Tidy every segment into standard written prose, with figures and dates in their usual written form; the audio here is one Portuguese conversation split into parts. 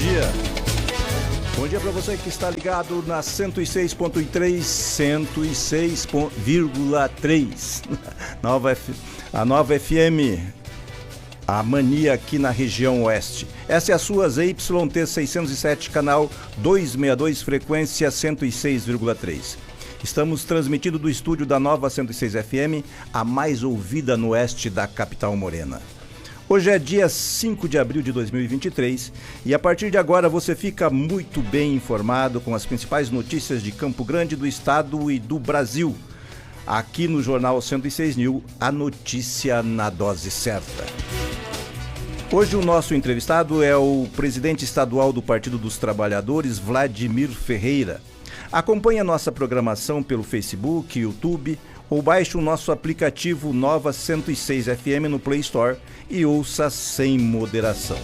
dia. Bom dia para você que está ligado na 106.3, 106,3. A nova FM, a mania aqui na região oeste. Essa é a sua ZYT 607, canal 262, frequência 106,3. Estamos transmitindo do estúdio da Nova 106 FM, a mais ouvida no oeste da capital morena. Hoje é dia 5 de abril de 2023 e a partir de agora você fica muito bem informado com as principais notícias de Campo Grande, do estado e do Brasil. Aqui no Jornal 106 News, a notícia na dose certa. Hoje o nosso entrevistado é o presidente estadual do Partido dos Trabalhadores, Vladimir Ferreira. Acompanhe a nossa programação pelo Facebook, YouTube ou baixe o nosso aplicativo Nova 106 FM no Play Store e ouça sem moderação.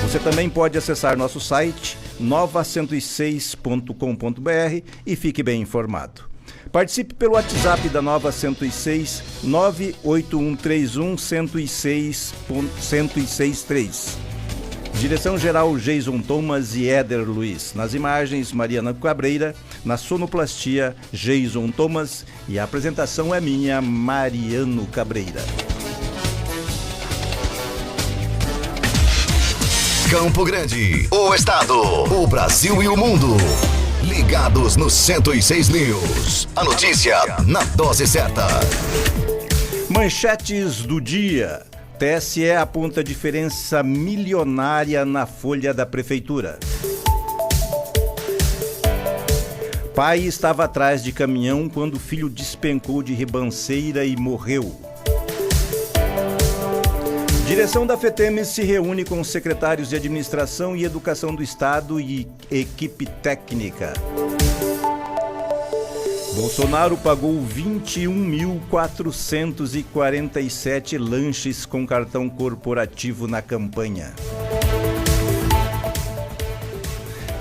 Você também pode acessar nosso site nova106.com.br e fique bem informado. Participe pelo WhatsApp da Nova 106 98131-1063. Direção-geral Jason Thomas e Éder Luiz. Nas imagens, Mariana Cabreira. Na sonoplastia, Jason Thomas. E a apresentação é minha, Mariano Cabreira. Campo Grande, o estado, o Brasil e o mundo. Ligados no 106 News. A notícia na dose certa. Manchetes do dia. TSE aponta diferença milionária na folha da prefeitura. Pai estava atrás de caminhão quando o filho despencou de ribanceira e morreu. Direção da FETEMES se reúne com os secretários de Administração e Educação do Estado e equipe técnica. Bolsonaro pagou 21.447 lanches com cartão corporativo na campanha.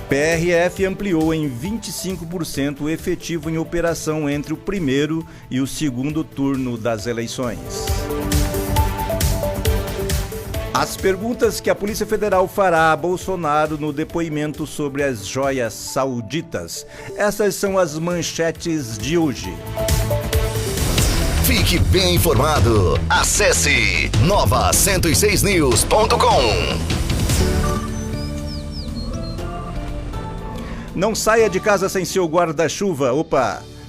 PRF ampliou em 25% o efetivo em operação entre o primeiro e o segundo turno das eleições. As perguntas que a Polícia Federal fará a Bolsonaro no depoimento sobre as joias sauditas. Essas são as manchetes de hoje. Fique bem informado. Acesse nova106news.com. Não saia de casa sem seu guarda-chuva.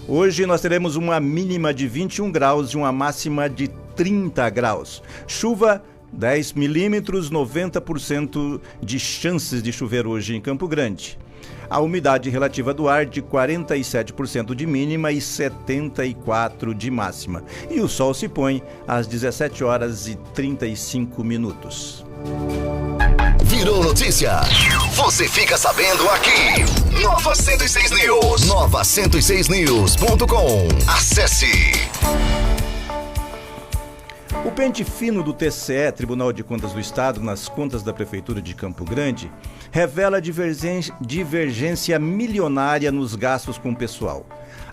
Hoje nós teremos uma mínima de 21 graus e uma máxima de 30 graus. Chuva 10 milímetros, 90% de chances de chover hoje em Campo Grande. A umidade relativa do ar de 47% de mínima e 74% de máxima. E o sol se põe às 17 horas e 35 minutos. Virou notícia. Você fica sabendo aqui. Nova 106 News. Nova106news.com. Acesse. O pente fino do TCE, Tribunal de Contas do Estado, nas contas da Prefeitura de Campo Grande, revela divergência milionária nos gastos com o pessoal.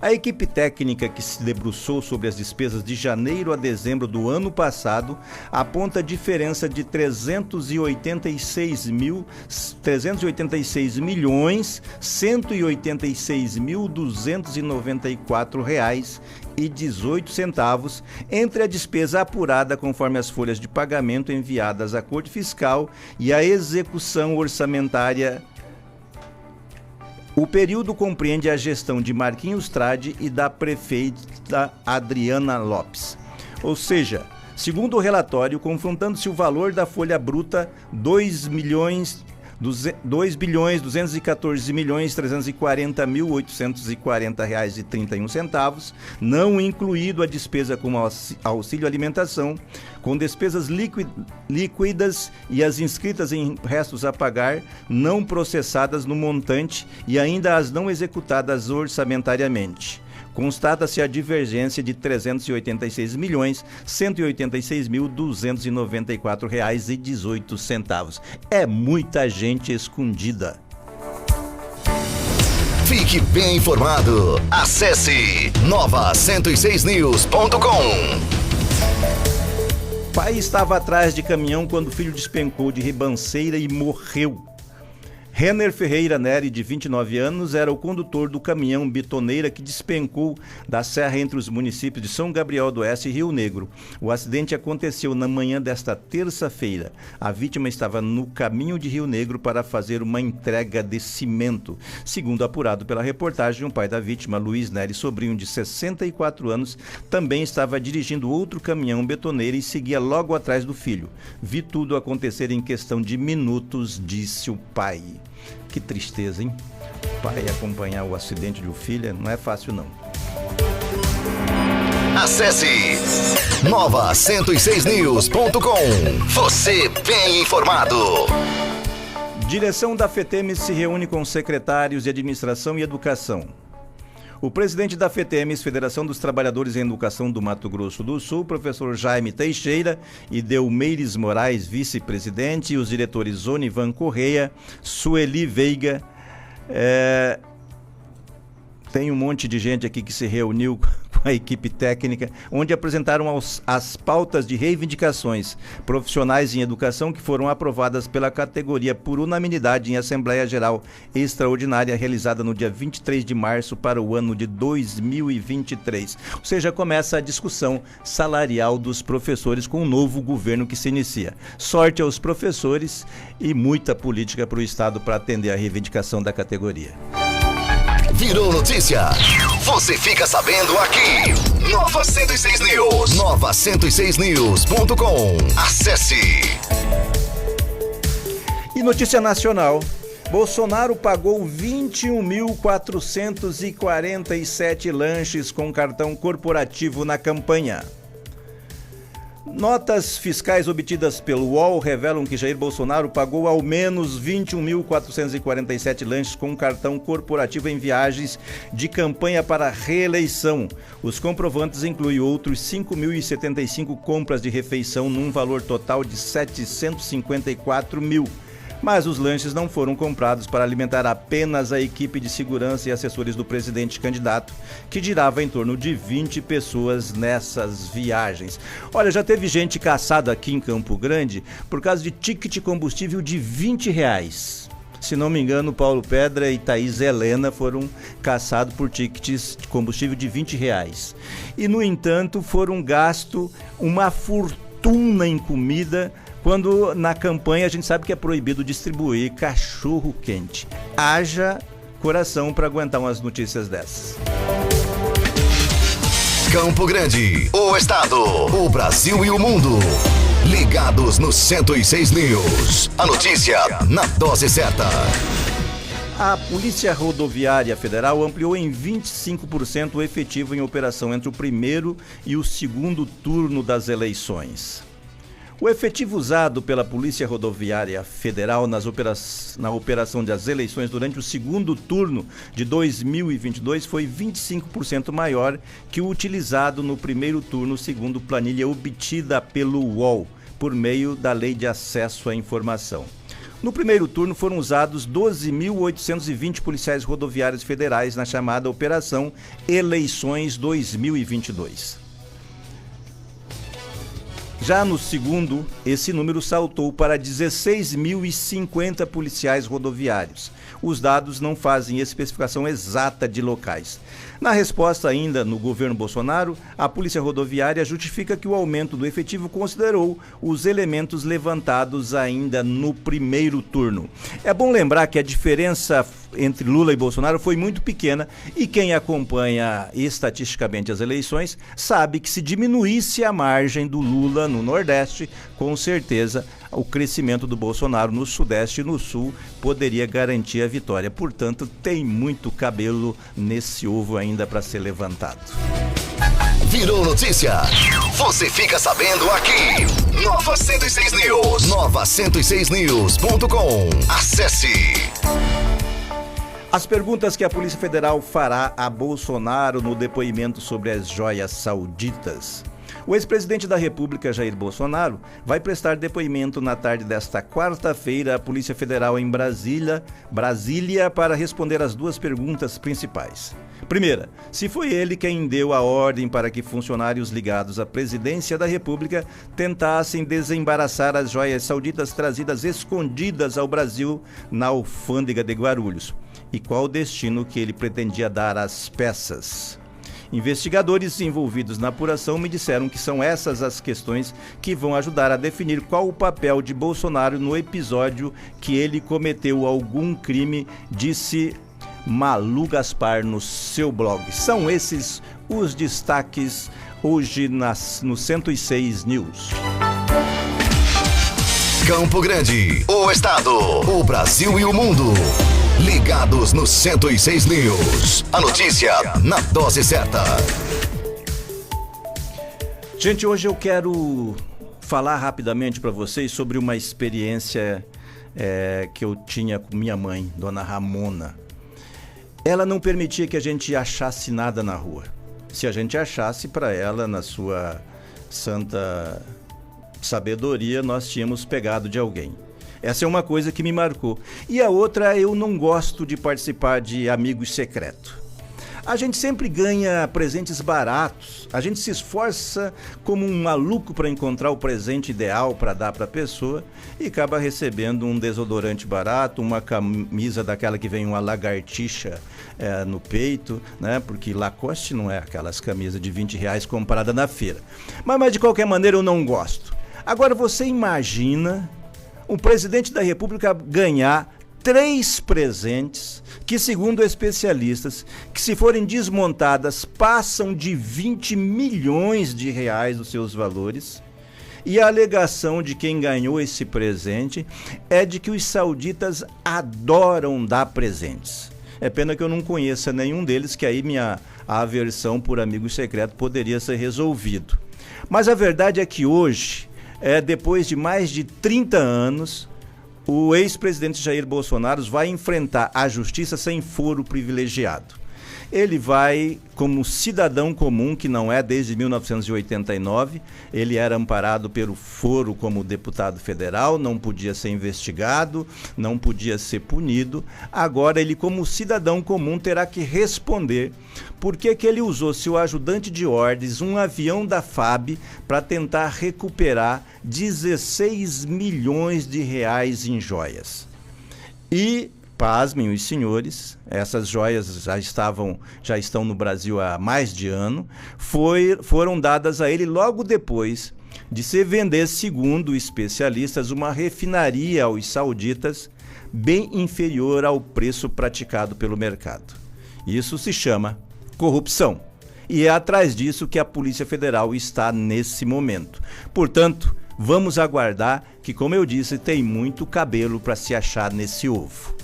A equipe técnica que se debruçou sobre as despesas de janeiro a dezembro do ano passado aponta diferença de 386.186.294,18 entre a despesa apurada conforme as folhas de pagamento enviadas à Corte Fiscal e a execução orçamentária. O período compreende a gestão de Marquinhos Trade e da prefeita Adriana Lopes. Ou seja, segundo o relatório, confrontando-se o valor da folha bruta, R$2.214.340.840,31, não incluído a despesa com auxílio alimentação, com despesas líquidas e as inscritas em restos a pagar, não processadas no montante e ainda as não executadas orçamentariamente. Constata-se a divergência de R$386.186.294,18. É muita gente escondida. Fique bem informado. Acesse nova106news.com. Pai estava atrás de caminhão quando o filho despencou de ribanceira e morreu. Renner Ferreira Neri, de 29 anos, era o condutor do caminhão bitoneira que despencou da serra entre os municípios de São Gabriel do Oeste e Rio Negro. O acidente aconteceu na manhã desta terça-feira. A vítima estava no caminho de Rio Negro para fazer uma entrega de cimento. Segundo apurado pela reportagem, o pai da vítima, Luiz Neri Sobrinho, de 64 anos, também estava dirigindo outro caminhão betoneiro e seguia logo atrás do filho. Vi tudo acontecer em questão de minutos, disse o pai. Que tristeza, hein? Pai acompanhar o acidente de um filho não é fácil, não. Acesse nova106news.com. Você bem informado. Direção da FETEMES se reúne com secretários de Administração e Educação. O presidente da FETEMES, Federação dos Trabalhadores em Educação do Mato Grosso do Sul, professor Jaime Teixeira, e Delmeires Moraes, vice-presidente, e os diretores Onivan Correia, Sueli Veiga. Tem um monte de gente aqui que se reuniu com a equipe técnica, onde apresentaram as pautas de reivindicações profissionais em educação que foram aprovadas pela categoria por unanimidade em Assembleia Geral Extraordinária realizada no dia 23 de março para o ano de 2023. Ou seja, começa a discussão salarial dos professores com o novo governo que se inicia. Sorte aos professores e muita política para o Estado para atender a reivindicação da categoria. Virou notícia. Você fica sabendo aqui. Nova 106 News. Nova106news.com. Acesse. E notícia nacional. Bolsonaro pagou 21.447 lanches com cartão corporativo na campanha. Notas fiscais obtidas pelo UOL revelam que Jair Bolsonaro pagou ao menos 21.447 lanches com cartão corporativo em viagens de campanha para reeleição. Os comprovantes incluem outros 5.075 compras de refeição num valor total de 754 mil. Mas os lanches não foram comprados para alimentar apenas a equipe de segurança e assessores do presidente candidato, que girava em torno de 20 pessoas nessas viagens. Olha, já teve gente caçada aqui em Campo Grande por causa de ticket combustível de R$20. Se não me engano, Paulo Pedra e Thaís Helena foram caçados por tickets de combustível de R$20. E, no entanto, foram gastos uma fortuna em comida, quando na campanha a gente sabe que é proibido distribuir cachorro quente. Haja coração para aguentar umas notícias dessas. Campo Grande, o estado, o Brasil e o mundo. Ligados no 106 News. A notícia na dose certa. A Polícia Rodoviária Federal ampliou em 25% o efetivo em operação entre o primeiro e o segundo turno das eleições. O efetivo usado pela Polícia Rodoviária Federal na operação das eleições durante o segundo turno de 2022 foi 25% maior que o utilizado no primeiro turno, segundo planilha obtida pelo UOL, por meio da Lei de Acesso à Informação. No primeiro turno foram usados 12.820 policiais rodoviários federais na chamada Operação Eleições 2022. Já no segundo, esse número saltou para 16.050 policiais rodoviários. Os dados não fazem especificação exata de locais. Na resposta ainda no governo Bolsonaro, a Polícia Rodoviária justifica que o aumento do efetivo considerou os elementos levantados ainda no primeiro turno. É bom lembrar que a diferença entre Lula e Bolsonaro foi muito pequena e quem acompanha estatisticamente as eleições sabe que se diminuísse a margem do Lula no Nordeste, com certeza o crescimento do Bolsonaro no Sudeste e no Sul poderia garantir a vitória. Portanto, tem muito cabelo nesse ovo ainda para ser levantado. Virou notícia. Você fica sabendo aqui. Nova 106 News. Nova106news.com. Acesse. As perguntas que a Polícia Federal fará a Bolsonaro no depoimento sobre as joias sauditas. O ex-presidente da República, Jair Bolsonaro, vai prestar depoimento na tarde desta quarta-feira à Polícia Federal em Brasília, para responder as duas perguntas principais. Primeira, se foi ele quem deu a ordem para que funcionários ligados à presidência da República tentassem desembaraçar as joias sauditas trazidas escondidas ao Brasil na alfândega de Guarulhos. E qual o destino que ele pretendia dar às peças? Investigadores envolvidos na apuração me disseram que são essas as questões que vão ajudar a definir qual o papel de Bolsonaro no episódio que ele cometeu algum crime, disse Malu Gaspar no seu blog. São esses os destaques hoje no 106 News. Campo Grande, o estado, o Brasil e o mundo. Ligados no 106 News. A notícia na dose certa. Gente, hoje eu quero falar rapidamente para vocês sobre uma experiência que eu tinha com minha mãe, Dona Ramona. Ela não permitia que a gente achasse nada na rua. Se a gente achasse, para ela, na sua santa sabedoria, nós tínhamos pegado de alguém. Essa é uma coisa que me marcou. E a outra, eu não gosto de participar de amigos secretos. A gente sempre ganha presentes baratos, a gente se esforça como um maluco para encontrar o presente ideal para dar para a pessoa e acaba recebendo um desodorante barato, uma camisa daquela que vem uma lagartixa no peito, né? Porque Lacoste não é aquelas camisas de R$20 comprada na feira. Mas de qualquer maneira eu não gosto. Agora você imagina um presidente da República ganhar 3 presentes que, segundo especialistas, que se forem desmontadas, passam de 20 milhões de reais os seus valores. E a alegação de quem ganhou esse presente é de que os sauditas adoram dar presentes. É pena que eu não conheça nenhum deles, que aí minha aversão por amigo secreto poderia ser resolvido. Mas a verdade é que hoje, depois de mais de 30 anos, o ex-presidente Jair Bolsonaro vai enfrentar a justiça sem foro privilegiado. Ele vai, como cidadão comum, que não é desde 1989, ele era amparado pelo foro como deputado federal, não podia ser investigado, não podia ser punido. Agora ele, como cidadão comum, terá que responder por que ele usou seu ajudante de ordens, um avião da FAB, para tentar recuperar 16 milhões de reais em joias. E pasmem os senhores, essas joias já estão no Brasil há mais de ano, foram dadas a ele logo depois de se vender, segundo especialistas, uma refinaria aos sauditas bem inferior ao preço praticado pelo mercado. Isso se chama corrupção. E é atrás disso que a Polícia Federal está nesse momento. Portanto, vamos aguardar que, como eu disse, tem muito cabelo para se achar nesse ovo.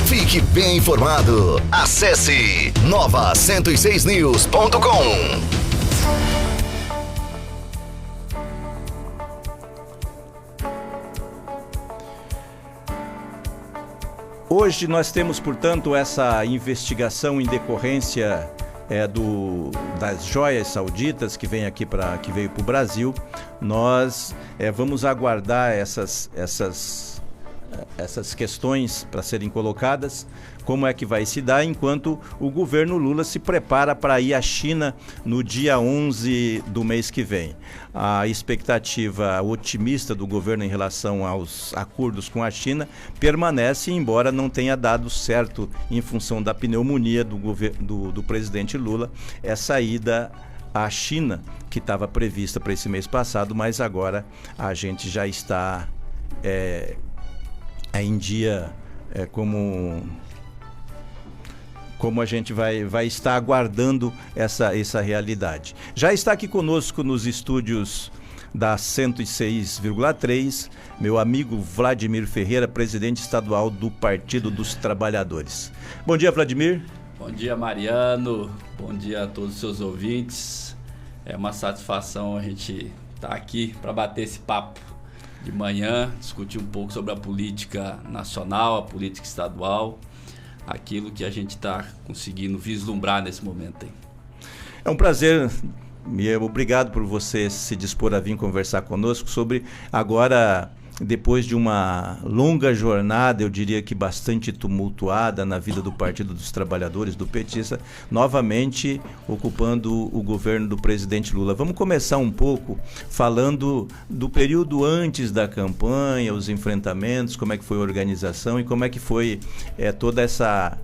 Fique bem informado. Acesse nova106news.com. Hoje nós temos, portanto, essa investigação em decorrência das joias sauditas que veio para o Brasil. Nós vamos aguardar essas questões para serem colocadas, como é que vai se dar, enquanto o governo Lula se prepara para ir à China no dia 11 do mês que vem. A expectativa otimista do governo em relação aos acordos com a China permanece, embora não tenha dado certo em função da pneumonia do presidente Lula, essa ida à China, que estava prevista para esse mês passado, mas agora a gente já está em dia, como a gente vai estar aguardando essa realidade. Já está aqui conosco nos estúdios da 106,3, meu amigo Vladimir Ferreira, presidente estadual do Partido dos Trabalhadores. Bom dia, Vladimir. Bom dia, Mariano. Bom dia a todos os seus ouvintes. É uma satisfação a gente estar aqui para bater esse papo de manhã, discutir um pouco sobre a política nacional, a política estadual, aquilo que a gente está conseguindo vislumbrar nesse momento aí. É um prazer, e obrigado por você se dispor a vir conversar conosco sobre agora depois de uma longa jornada, eu diria que bastante tumultuada na vida do Partido dos Trabalhadores, do petista, novamente ocupando o governo do presidente Lula. Vamos começar um pouco falando do período antes da campanha, os enfrentamentos, como é que foi a organização e como é que foi toda essa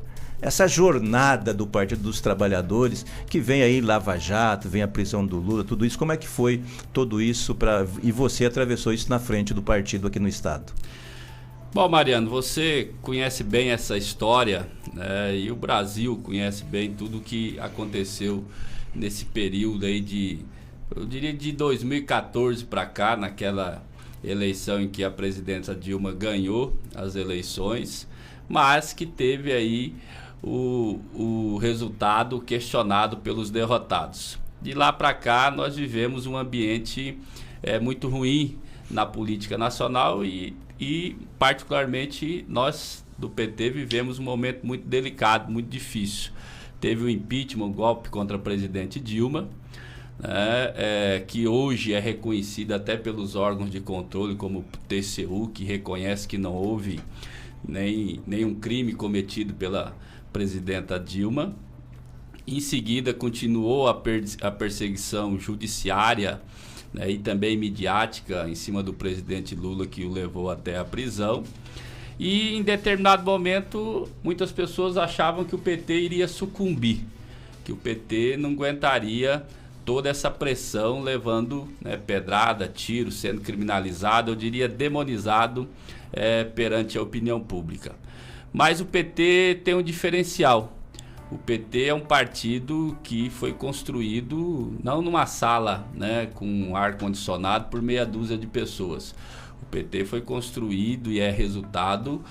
jornada do Partido dos Trabalhadores, que vem aí Lava Jato, vem a prisão do Lula, tudo isso, como é que foi tudo isso e você atravessou isso na frente do partido aqui no estado? Bom, Mariano, você conhece bem essa história, né, e o Brasil conhece bem tudo o que aconteceu nesse período aí eu diria de 2014 para cá, naquela eleição em que a presidenta Dilma ganhou as eleições, mas que teve aí o resultado questionado pelos derrotados. De lá para cá nós vivemos um ambiente muito ruim na política nacional e particularmente nós do PT vivemos um momento muito delicado, muito difícil. Teve o impeachment, o golpe contra a presidente Dilma, que hoje é reconhecido até pelos órgãos de controle como o TCU, que reconhece que não houve nenhum crime cometido pela presidenta Dilma. Em seguida continuou a perseguição judiciária, né, e também midiática em cima do presidente Lula, que o levou até a prisão. E em determinado momento muitas pessoas achavam que o PT iria sucumbir, que o PT não aguentaria toda essa pressão, levando, né, pedrada, tiro, sendo criminalizado, eu diria demonizado perante a opinião pública. Mas o PT tem um diferencial. O PT é um partido que foi construído não numa sala, né, com ar-condicionado por meia dúzia de pessoas. O PT foi construído e é resultado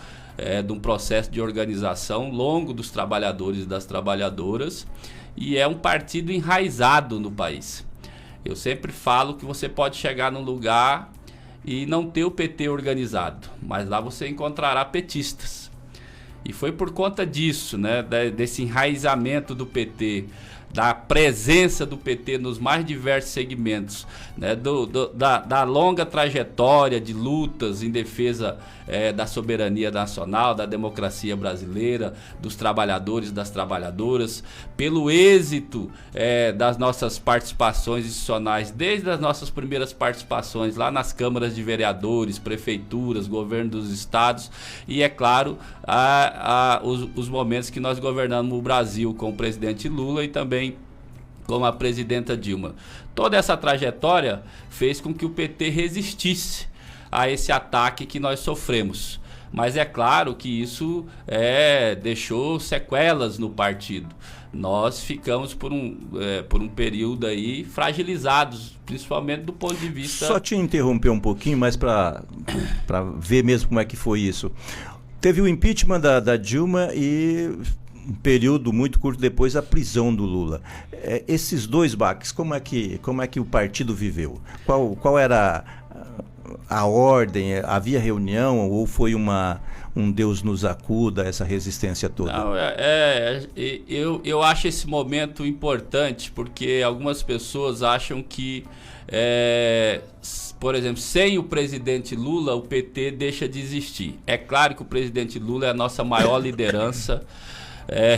de um processo de organização longo dos trabalhadores e das trabalhadoras, e é um partido enraizado no país. Eu sempre falo que você pode chegar num lugar e não ter o PT organizado, mas lá você encontrará petistas. E foi por conta disso, né, desse enraizamento do PT, da presença do PT nos mais diversos segmentos, né, da longa trajetória de lutas em defesa da soberania nacional, da democracia brasileira, dos trabalhadores e das trabalhadoras, pelo êxito das nossas participações institucionais, desde as nossas primeiras participações lá nas câmaras de vereadores, prefeituras, governo dos estados e, é claro, os momentos que nós governamos o Brasil com o presidente Lula e também com a presidenta Dilma. Toda essa trajetória fez com que o PT resistisse a esse ataque que nós sofremos. Mas é claro que isso deixou sequelas no partido. Nós ficamos por um período aí fragilizados, principalmente do ponto de vista... Só te interromper um pouquinho, mas para ver mesmo como é que foi isso. Teve o impeachment da Dilma e um período muito curto depois a prisão do Lula. Esses dois baques, como é que o partido viveu? Qual era a ordem? Havia reunião ou foi um Deus nos acuda, essa resistência toda? Não, eu acho esse momento importante porque algumas pessoas acham que, por exemplo, sem o presidente Lula, o PT deixa de existir. É claro que o presidente Lula é a nossa maior liderança,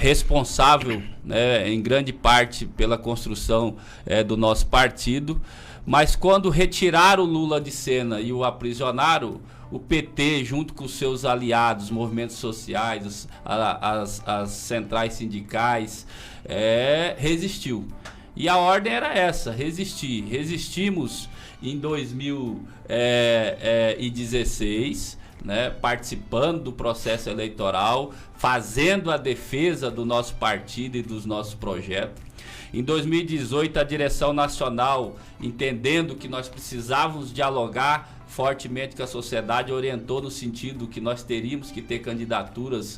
responsável, né, em grande parte pela construção do nosso partido, mas quando retiraram o Lula de cena e o aprisionaram, o PT, junto com seus aliados, movimentos sociais, as centrais sindicais, resistiu. E a ordem era essa, resistir. Resistimos em 2016, né, participando do processo eleitoral, fazendo a defesa do nosso partido e dos nossos projetos. Em 2018, a direção nacional, entendendo que nós precisávamos dialogar fortemente com a sociedade, orientou no sentido que nós teríamos que ter candidaturas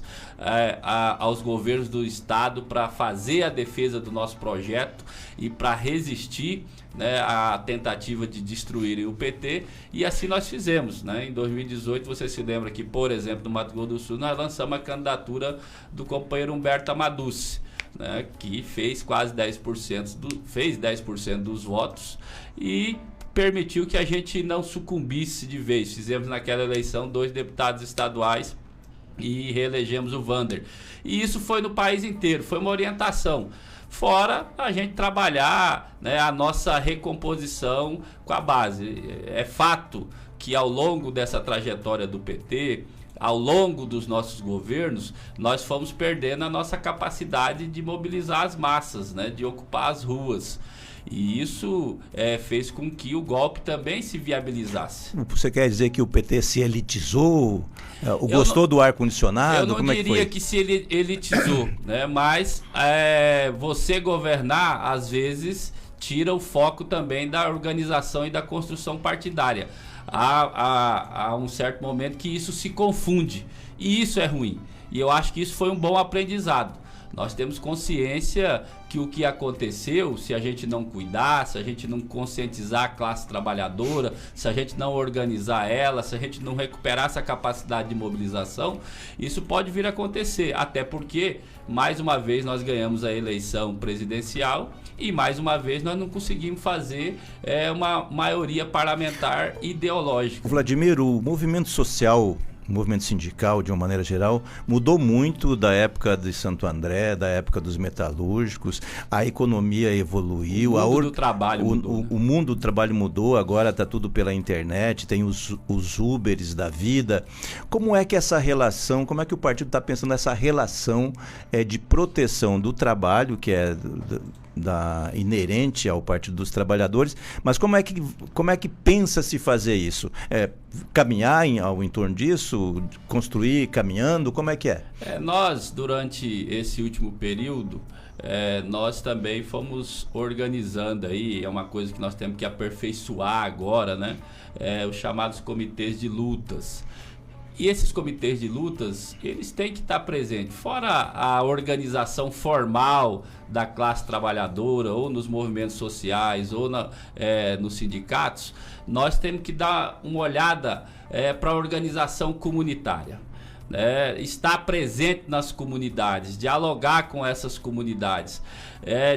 aos governos do estado para fazer a defesa do nosso projeto e para resistir, né, à tentativa de destruírem o PT, e assim nós fizemos, né? Em 2018, você se lembra que, por exemplo, no Mato Grosso do Sul, nós lançamos a candidatura do companheiro Humberto Amaduce, né, que fez quase 10% dos votos, e permitiu que a gente não sucumbisse de vez. Fizemos naquela eleição 2 deputados estaduais e reelegemos o Vander. E isso foi no país inteiro, foi uma orientação. Fora a gente trabalhar, né, a nossa recomposição com a base. É fato que ao longo dessa trajetória do PT, ao longo dos nossos governos, nós fomos perdendo a nossa capacidade de mobilizar as massas, né, de ocupar as ruas. E isso fez com que o golpe também se viabilizasse. Você quer dizer que o PT se elitizou? Gostou do ar-condicionado? Eu não diria que se elitizou, né? Mas você governar, às vezes, tira o foco também da organização e da construção partidária. Há um certo momento que isso se confunde. E isso é ruim. E eu acho que isso foi um bom aprendizado. Nós temos consciência que o que aconteceu, se a gente não cuidar, se a gente não conscientizar a classe trabalhadora, se a gente não organizar ela, se a gente não recuperar essa capacidade de mobilização, isso pode vir a acontecer. Até porque, mais uma vez, nós ganhamos a eleição presidencial e, mais uma vez, nós não conseguimos fazer uma maioria parlamentar ideológica. Vladimir, o movimento social, o movimento sindical, de uma maneira geral, mudou muito da época de Santo André, da época dos metalúrgicos. A economia evoluiu. O mundo do trabalho mudou. O mundo do trabalho mudou, agora está tudo pela internet, tem os Ubers da vida. Como é que essa relação, como é que o partido está pensando nessa relação de proteção do trabalho, que é inerente ao Partido dos Trabalhadores, mas como é que pensa-se fazer isso? Caminhar ao entorno disso? Construir caminhando? Como é que é? Nós, durante esse último período, nós também fomos organizando aí, é uma coisa que nós temos que aperfeiçoar agora, né? Os chamados comitês de lutas. E esses comitês de lutas, eles têm que estar presentes. Fora a organização formal da classe trabalhadora, ou nos movimentos sociais, ou nos sindicatos, nós temos que dar uma olhada para a organização comunitária. Estar presente nas comunidades, dialogar com essas comunidades,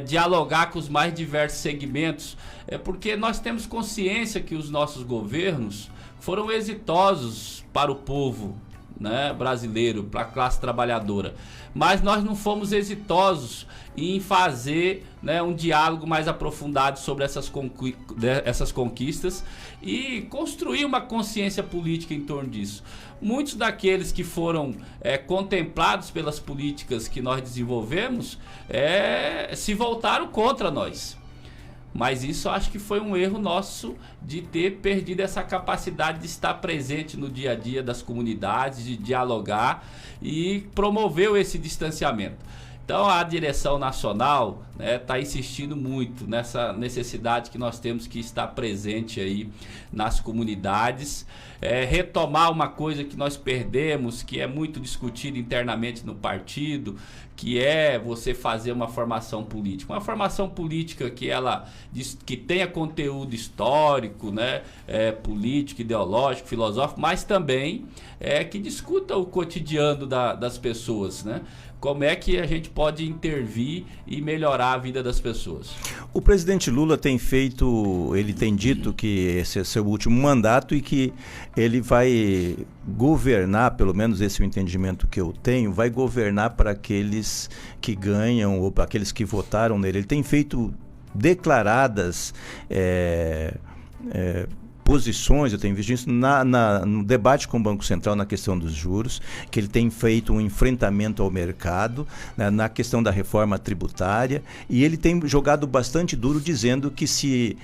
dialogar com os mais diversos segmentos, porque nós temos consciência que os nossos governos foram exitosos para o povo, né, brasileiro, para a classe trabalhadora, mas nós não fomos exitosos em fazer, né, um diálogo mais aprofundado sobre essas conquistas e construir uma consciência política em torno disso. Muitos daqueles que foram contemplados pelas políticas que nós desenvolvemos se voltaram contra nós. Mas isso eu acho que foi um erro nosso de ter perdido essa capacidade de estar presente no dia a dia das comunidades, de dialogar, e promoveu esse distanciamento. Então a direção nacional está insistindo muito nessa necessidade que nós temos que estar presente aí nas comunidades, retomar uma coisa que nós perdemos, que é muito discutida internamente no partido, que é você fazer uma formação política. Uma formação política que tenha conteúdo histórico, né, político, ideológico, filosófico, mas também que discuta o cotidiano das pessoas, né? Como é que a gente pode intervir e melhorar a vida das pessoas? O presidente Lula tem dito que esse é seu último mandato e que ele vai governar, pelo menos esse é o entendimento que eu tenho, vai governar para aqueles que ganham ou para aqueles que votaram nele. Ele tem feito declaradas posições, eu tenho visto isso no debate com o Banco Central na questão dos juros, que ele tem feito um enfrentamento ao mercado, né, na questão da reforma tributária, e ele tem jogado bastante duro dizendo que se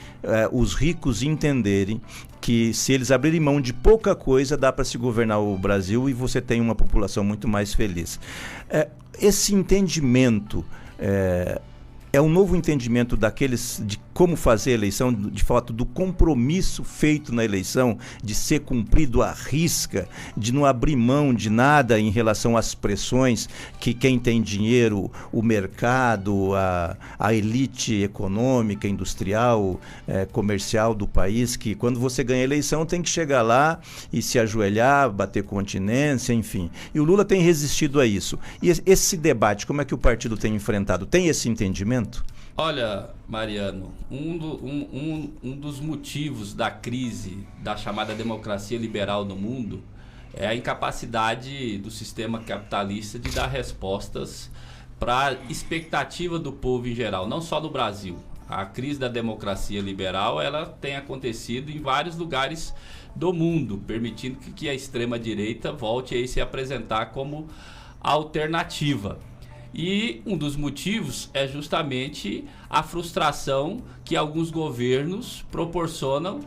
os ricos entenderem que se eles abrirem mão de pouca coisa, dá para se governar o Brasil e você tem uma população muito mais feliz. Esse entendimento é um novo entendimento de como fazer a eleição, de fato, do compromisso feito na eleição, de ser cumprido à risca, de não abrir mão de nada em relação às pressões que quem tem dinheiro, o mercado, a elite econômica, industrial, comercial do país, que quando você ganha a eleição tem que chegar lá e se ajoelhar, bater continência, enfim. E o Lula tem resistido a isso. E esse debate, como é que o partido tem enfrentado? Tem esse entendimento? Olha, Mariano, um dos motivos da crise da chamada democracia liberal no mundo é a incapacidade do sistema capitalista de dar respostas para a expectativa do povo em geral, não só no Brasil. A crise da democracia liberal, ela tem acontecido em vários lugares do mundo, permitindo que a extrema-direita volte a se apresentar como alternativa. E um dos motivos é justamente a frustração que alguns governos proporcionam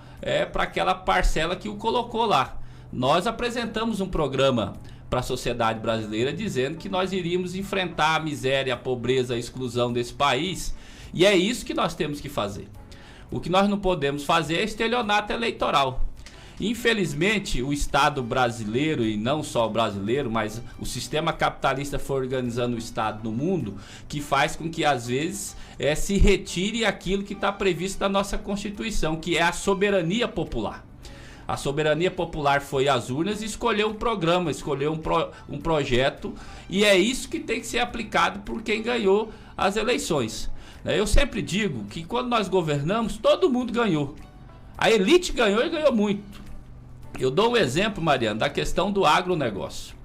para aquela parcela que o colocou lá. Nós apresentamos um programa para a sociedade brasileira dizendo que nós iríamos enfrentar a miséria, a pobreza, a exclusão desse país, e é isso que nós temos que fazer. O que nós não podemos fazer é estelionato eleitoral. Infelizmente, o Estado brasileiro, e não só o brasileiro, mas o sistema capitalista foi organizando o Estado no mundo, que faz com que, às vezes, se retire aquilo que está previsto na nossa Constituição, que é a soberania popular. A soberania popular foi às urnas e escolheu um programa, escolheu um projeto, e é isso que tem que ser aplicado por quem ganhou as eleições. Eu sempre digo que quando nós governamos, todo mundo ganhou. A elite ganhou e ganhou muito. Eu dou um exemplo, Mariano, da questão do agronegócio.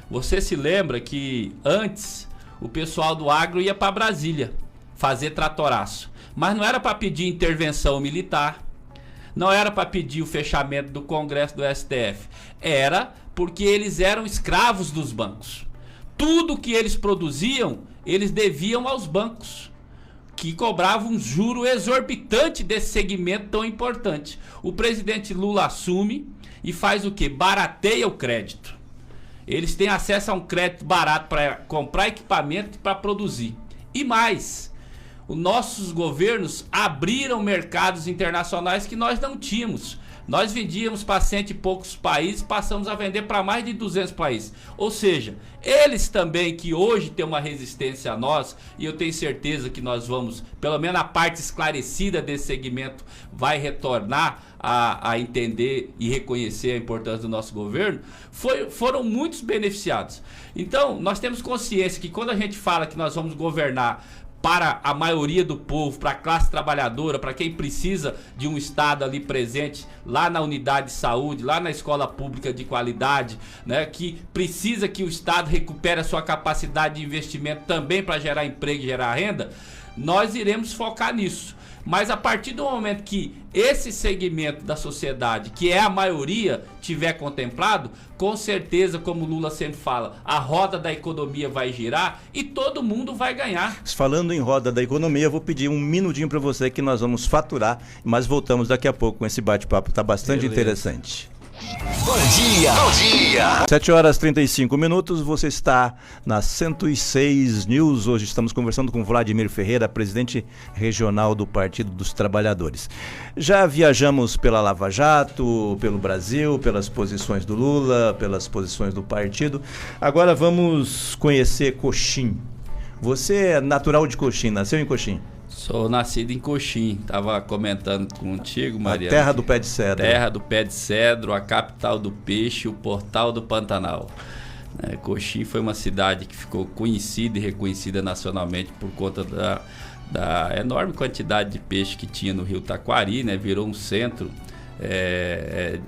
Você se lembra que antes o pessoal do agro ia para Brasília fazer tratoraço, mas não era para pedir intervenção militar, não era para pedir o fechamento do Congresso do STF, era porque eles eram escravos dos bancos. Tudo que eles produziam, eles deviam aos bancos, que cobravam um juro exorbitante desse segmento tão importante. O presidente Lula assume e faz o quê? Barateia o crédito. Eles têm acesso a um crédito barato para comprar equipamento e para produzir. E mais, os nossos governos abriram mercados internacionais que nós não tínhamos. Nós vendíamos para 100 e poucos países, passamos a vender para mais de 200 países. Ou seja, eles também que hoje têm uma resistência a nós, e eu tenho certeza que nós vamos, pelo menos a parte esclarecida desse segmento, vai retornar a entender e reconhecer a importância do nosso governo, foram muitos beneficiados. Então, nós temos consciência que quando a gente fala que nós vamos governar para a maioria do povo, para a classe trabalhadora, para quem precisa de um Estado ali presente, lá na unidade de saúde, lá na escola pública de qualidade, né, que precisa que o Estado recupere a sua capacidade de investimento também para gerar emprego e gerar renda, nós iremos focar nisso. Mas a partir do momento que esse segmento da sociedade, que é a maioria, tiver contemplado, com certeza, como o Lula sempre fala, a roda da economia vai girar e todo mundo vai ganhar. Falando em roda da economia, eu vou pedir um minutinho para você que nós vamos faturar, mas voltamos daqui a pouco com esse bate-papo, está bastante interessante. Bom dia! Bom dia! 7h35, você está na 106 News. Hoje estamos conversando com Vladimir Ferreira, presidente regional do Partido dos Trabalhadores. Já viajamos pela Lava Jato, pelo Brasil, pelas posições do Lula, pelas posições do partido. Agora vamos conhecer Coxim. Você é natural de Coxim, nasceu em Coxim? Sou nascido em Coxim, estava comentando contigo, Mariano. A terra do pé de cedro. Terra do pé de cedro, a capital do peixe, o portal do Pantanal. Coxim foi uma cidade que ficou conhecida e reconhecida nacionalmente por conta da enorme quantidade de peixe que tinha no rio Taquari, né? Virou um centro,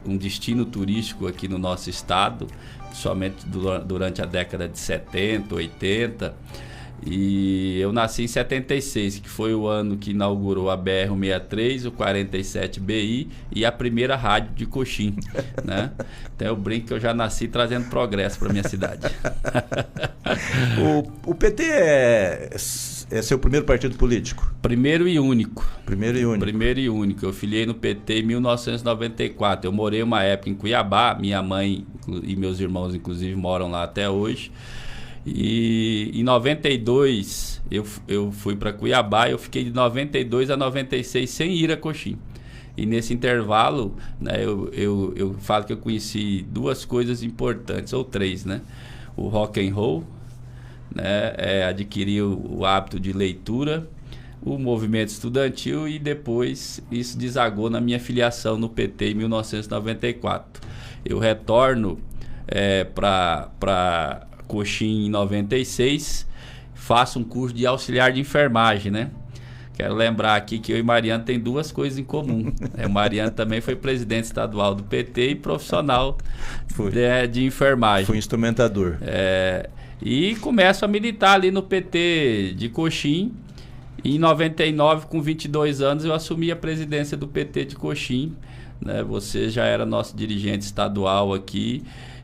um destino turístico aqui no nosso estado, somente durante a década de 70, 80. E eu nasci em 76, que foi o ano que inaugurou a BR-163, o 47BI e a primeira rádio de Coxim, né? Então eu brinco que eu já nasci trazendo progresso para minha cidade. O PT é seu primeiro partido político? Primeiro e único. Primeiro e único. Primeiro e único. Eu filiei no PT em 1994. Eu morei uma época em Cuiabá, minha mãe e meus irmãos inclusive moram lá até hoje. E em 92 eu fui para Cuiabá e eu fiquei de 92 a 96 sem ir a Coxim. E nesse intervalo, né, eu falo que eu conheci duas coisas importantes, ou três, né? O rock and roll, né, adquiri o hábito de leitura, o movimento estudantil e depois isso desagou na minha filiação no PT em 1994. Eu retorno para Coxim em 96, faço um curso de auxiliar de enfermagem, né? Quero lembrar aqui que eu e Mariano tem duas coisas em comum. O Mariano também foi presidente estadual do PT e profissional de enfermagem. Fui instrumentador. E começo a militar ali no PT de Coxim. Em 99, com 22 anos, eu assumi a presidência do PT de Coxim. Né? Você já era nosso dirigente estadual aqui.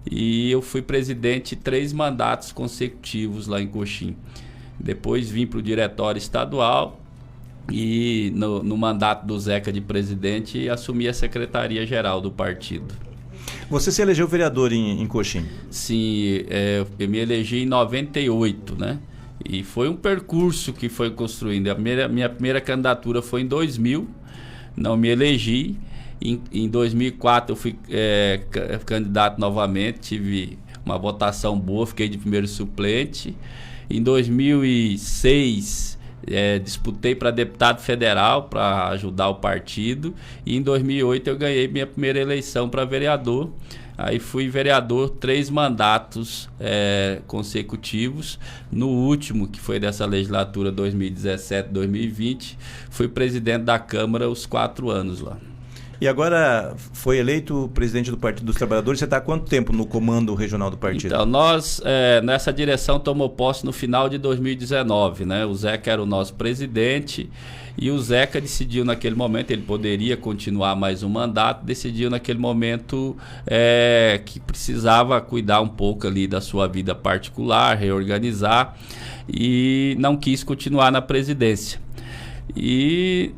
E eu fui presidente 3 mandatos consecutivos lá em Coxim. Depois vim para o diretório estadual e no mandato do Zeca de presidente assumi a secretaria-geral do partido. Você se elegeu vereador em Coxim? Sim, eu me elegi em 98, né? E foi um percurso que foi construindo. Minha primeira candidatura foi em 2000, não me elegi. Em 2004 eu fui candidato novamente, tive uma votação boa, fiquei de primeiro suplente. Em 2006 disputei para deputado federal para ajudar o partido. E em 2008 eu ganhei minha primeira eleição para vereador. Aí fui vereador 3 mandatos consecutivos. No último, que foi dessa legislatura 2017-2020, fui presidente da Câmara os 4 anos lá. E agora foi eleito presidente do Partido dos Trabalhadores. Você está há quanto tempo no comando regional do partido? Então, nós, nessa direção, tomou posse no final de 2019, né? O Zeca era o nosso presidente e o Zeca decidiu naquele momento, ele poderia continuar mais um mandato, decidiu naquele momento que precisava cuidar um pouco ali da sua vida particular, reorganizar, e não quis continuar na presidência. E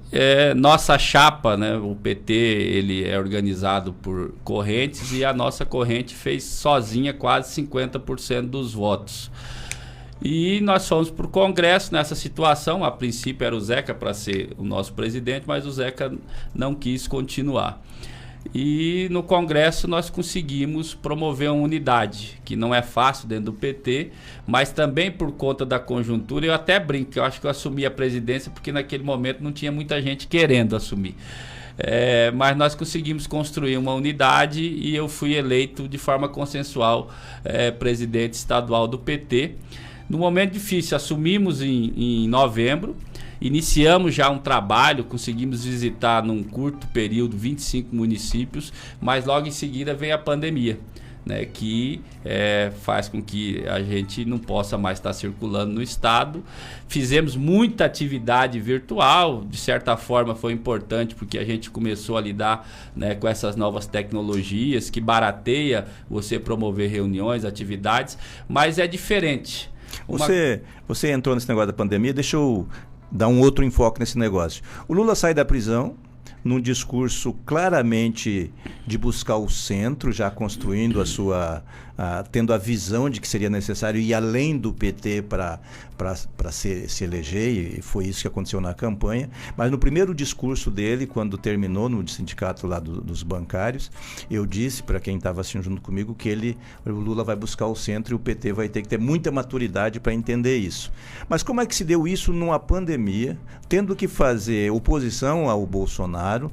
nossa chapa, né, o PT, ele é organizado por correntes e a nossa corrente fez sozinha quase 50% dos votos. E nós fomos para o Congresso nessa situação. A princípio era o Zeca para ser o nosso presidente, mas o Zeca não quis continuar. E no Congresso nós conseguimos promover uma unidade, que não é fácil dentro do PT, mas também por conta da conjuntura. Eu até brinco, eu acho que eu assumi a presidência porque naquele momento não tinha muita gente querendo assumir. Mas nós conseguimos construir uma unidade e eu fui eleito de forma consensual presidente estadual do PT. No momento difícil, assumimos em novembro. Iniciamos já um trabalho, conseguimos visitar num curto período 25 municípios, mas logo em seguida veio a pandemia, né, que faz com que a gente não possa mais estar circulando no estado. Fizemos muita atividade virtual, de certa forma foi importante porque a gente começou a lidar, né, com essas novas tecnologias que barateia você promover reuniões, atividades, mas é diferente. Você entrou nesse negócio da pandemia, deixa eu dar um outro enfoque nesse negócio. O Lula sai da prisão num discurso claramente de buscar o centro, já construindo a sua... tendo a visão de que seria necessário ir além do PT para se eleger, e foi isso que aconteceu na campanha. Mas no primeiro discurso dele, quando terminou no sindicato lá dos bancários, eu disse para quem estava assistindo junto comigo que o Lula vai buscar o centro e o PT vai ter que ter muita maturidade para entender isso. Mas como é que se deu isso numa pandemia, tendo que fazer oposição ao Bolsonaro?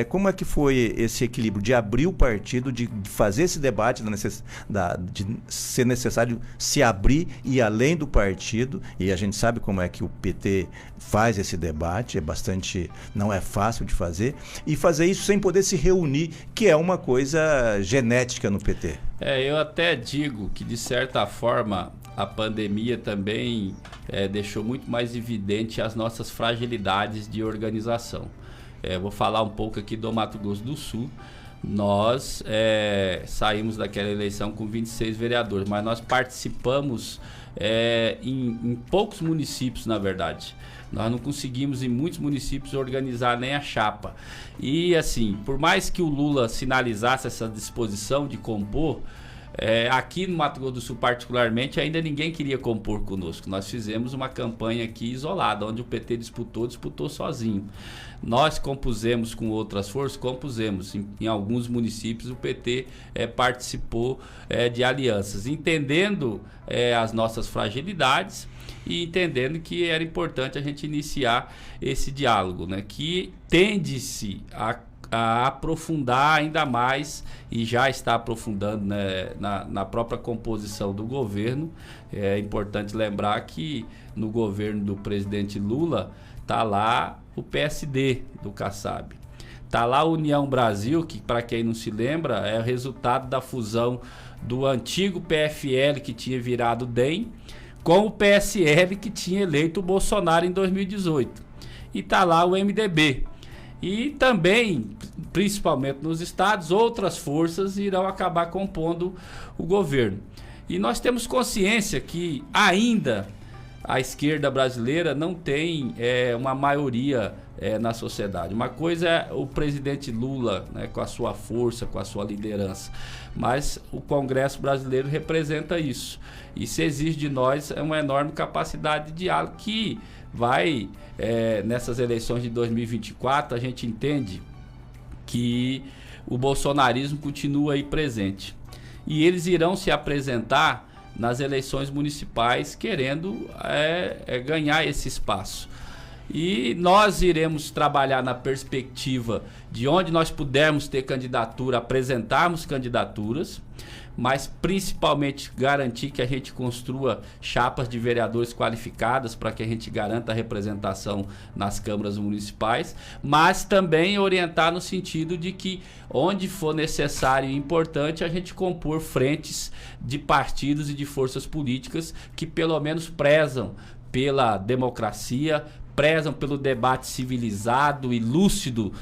Como é que foi esse equilíbrio de abrir o partido, de fazer esse debate de ser necessário se abrir e ir além do partido? E a gente sabe como é que o PT faz esse debate, não é fácil de fazer, e fazer isso sem poder se reunir, que é uma coisa genética no PT. Eu até digo que, de certa forma, a pandemia também deixou muito mais evidente as nossas fragilidades de organização. Vou falar um pouco aqui do Mato Grosso do Sul. Nós saímos daquela eleição com 26 vereadores, mas nós participamos em poucos municípios, na verdade. Nós não conseguimos em muitos municípios organizar nem a chapa. E assim, por mais que o Lula sinalizasse essa disposição de compor, aqui no Mato Grosso do Sul particularmente, ainda ninguém queria compor conosco. Nós fizemos uma campanha aqui isolada, onde o PT disputou sozinho. Nós compusemos com outras forças, em alguns municípios o PT participou de alianças, entendendo as nossas fragilidades e entendendo que era importante a gente iniciar esse diálogo, né, que tende-se a aprofundar ainda mais, e já está aprofundando, né, na própria composição do governo. É importante lembrar que no governo do presidente Lula Está lá o PSD do Kassab. Está lá a União Brasil, que, para quem não se lembra, é o resultado da fusão do antigo PFL, que tinha virado DEM, com o PSL, que tinha eleito o Bolsonaro em 2018. E está lá o MDB. E também, principalmente nos estados, outras forças irão acabar compondo o governo. E nós temos consciência que ainda a esquerda brasileira não tem uma maioria na sociedade. Uma coisa é o presidente Lula, né, com a sua força, com a sua liderança, mas o Congresso brasileiro representa isso. Isso exige de nós uma enorme capacidade de diálogo que vai, nessas eleições de 2024, a gente entende que o bolsonarismo continua aí presente. E eles irão se apresentar nas eleições municipais querendo ganhar esse espaço. E nós iremos trabalhar na perspectiva de onde nós pudermos ter candidatura, apresentarmos candidaturas, mas principalmente garantir que a gente construa chapas de vereadores qualificadas para que a gente garanta a representação nas câmaras municipais, mas também orientar no sentido de que onde for necessário e importante a gente compor frentes de partidos e de forças políticas que pelo menos prezam pela democracia, prezam pelo debate civilizado e lúcido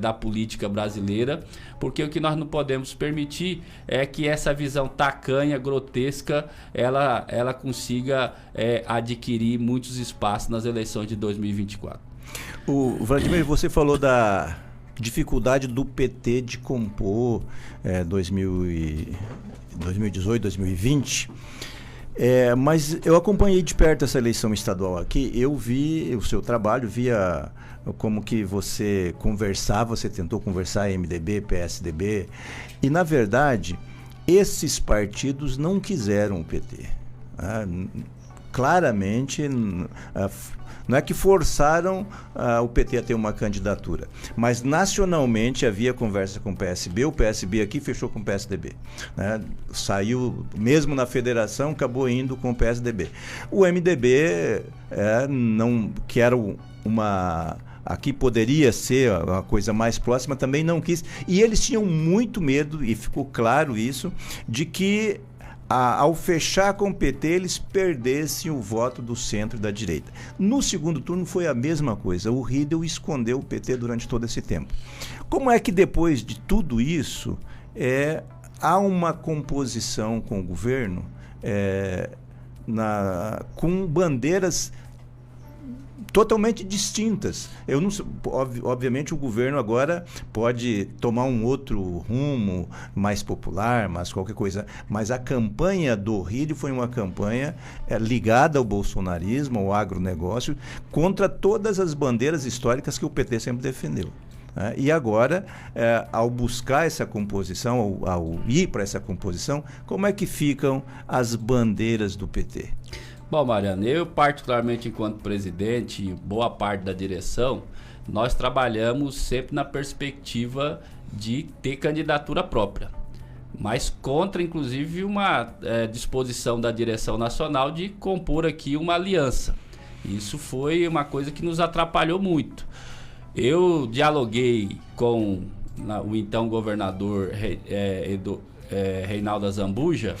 da política brasileira, porque o que nós não podemos permitir é que essa visão tacanha, grotesca, ela consiga adquirir muitos espaços nas eleições de 2024. O Vladimir, você falou da dificuldade do PT de compor 2018, 2020. Mas eu acompanhei de perto essa eleição estadual aqui. Eu vi o seu trabalho, via como que você conversava, você tentou conversar MDB, PSDB, e na verdade esses partidos não quiseram o PT. Claramente não é que forçaram o PT a ter uma candidatura, mas nacionalmente havia conversa com o PSB, o PSB aqui fechou com o PSDB, né? Saiu, mesmo na federação, acabou indo com o PSDB. O MDB, que era aqui poderia ser uma coisa mais próxima, também não quis, e eles tinham muito medo, e ficou claro isso, de que ao fechar com o PT, eles perdessem o voto do centro e da direita. No segundo turno foi a mesma coisa. O Riedel escondeu o PT durante todo esse tempo. Como é que depois de tudo isso, há uma composição com o governo com bandeiras totalmente distintas? Eu não, obviamente o governo agora pode tomar um outro rumo mais popular, mas qualquer coisa, mas a campanha do Riedel foi uma campanha ligada ao bolsonarismo, ao agronegócio, contra todas as bandeiras históricas que o PT sempre defendeu. E agora, ao buscar essa composição, ao ir para essa composição, como é que ficam as bandeiras do PT? Bom, Mariano, eu particularmente enquanto presidente e boa parte da direção, nós trabalhamos sempre na perspectiva de ter candidatura própria, mas contra inclusive uma disposição da direção nacional de compor aqui uma aliança. Isso foi uma coisa que nos atrapalhou muito. Eu dialoguei com o então governador Reinaldo Azambuja,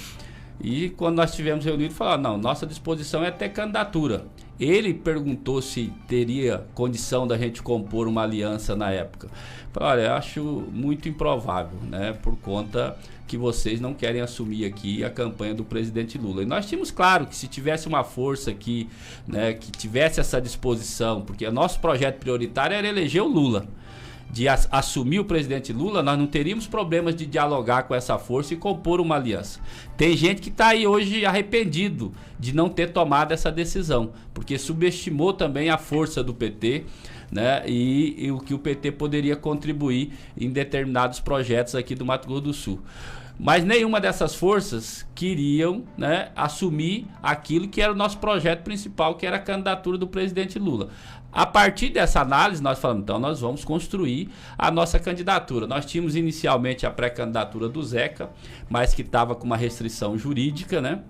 e quando nós estivemos reunidos, falaram, não, nossa disposição é ter candidatura. Ele perguntou se teria condição da gente compor uma aliança na época. Falei, olha, eu acho muito improvável, né, por conta que vocês não querem assumir aqui a campanha do presidente Lula. E nós tínhamos claro que se tivesse uma força aqui, né, que tivesse essa disposição, porque o nosso projeto prioritário era eleger o Lula, de assumir o presidente Lula, nós não teríamos problemas de dialogar com essa força e compor uma aliança. Tem gente que está aí hoje arrependido de não ter tomado essa decisão, porque subestimou também a força do PT, né, e o que o PT poderia contribuir em determinados projetos aqui do Mato Grosso do Sul. Mas nenhuma dessas forças queriam, né, assumir aquilo que era o nosso projeto principal, que era a candidatura do presidente Lula. A partir dessa análise, nós falamos, então nós vamos construir a nossa candidatura. Nós tínhamos inicialmente a pré-candidatura do Zeca, mas que estava com uma restrição jurídica, né?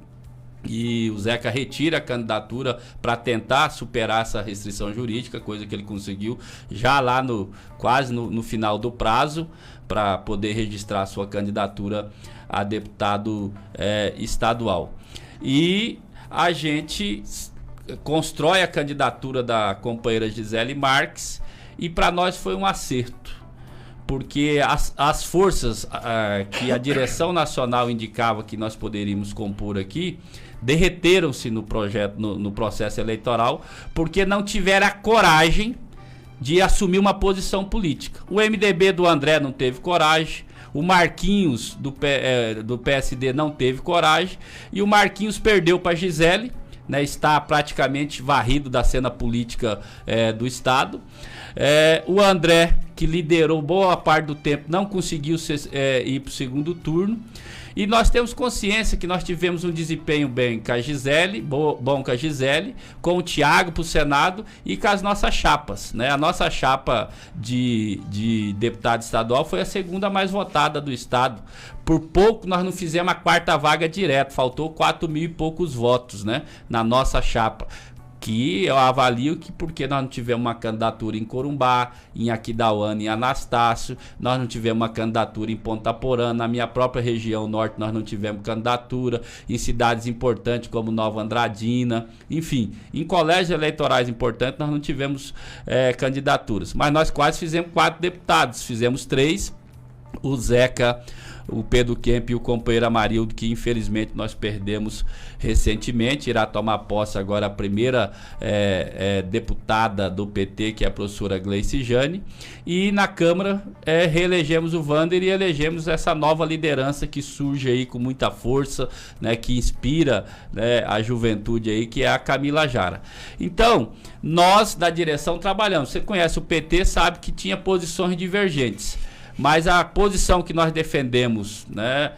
E o Zeca retira a candidatura para tentar superar essa restrição jurídica, coisa que ele conseguiu já lá quase no final do prazo, para poder registrar sua candidatura a deputado estadual. E a gente constrói a candidatura da companheira Gisele Marques, e para nós foi um acerto, porque as forças que a direção nacional indicava que nós poderíamos compor aqui derreteram-se no processo eleitoral, porque não tiveram a coragem de assumir uma posição política. O MDB do André não teve coragem, o Marquinhos do PSD não teve coragem, e o Marquinhos perdeu para a Gisele, né, está praticamente varrido da cena política do estado. O André, que liderou boa parte do tempo, não conseguiu ir para o segundo turno. E nós temos consciência que nós tivemos um desempenho bom com a Gisele, com o Thiago para o Senado e com as nossas chapas, né? A nossa chapa de deputado estadual foi a segunda mais votada do estado. Por pouco nós não fizemos a quarta vaga direto, faltou 4.000 e poucos votos, né, na nossa chapa. Que eu avalio que porque nós não tivemos uma candidatura em Corumbá, em Aquidauana, em Anastácio, nós não tivemos uma candidatura em Ponta Porã, na minha própria região norte nós não tivemos candidatura, em cidades importantes como Nova Andradina, enfim, em colégios eleitorais importantes nós não tivemos candidaturas, mas nós quase fizemos 4 deputados, fizemos 3, o Zeca, o Pedro Kemp e o companheiro Amarildo, que infelizmente nós perdemos recentemente, irá tomar posse agora a primeira deputada do PT, que é a professora Gleice Jane, e na Câmara reelegemos o Vander e elegemos essa nova liderança que surge aí com muita força, né, que inspira, né, a juventude aí, que é a Camila Jara. Então, nós da direção trabalhamos, você conhece o PT, sabe que tinha posições divergentes. Mas a posição que nós defendemos, né,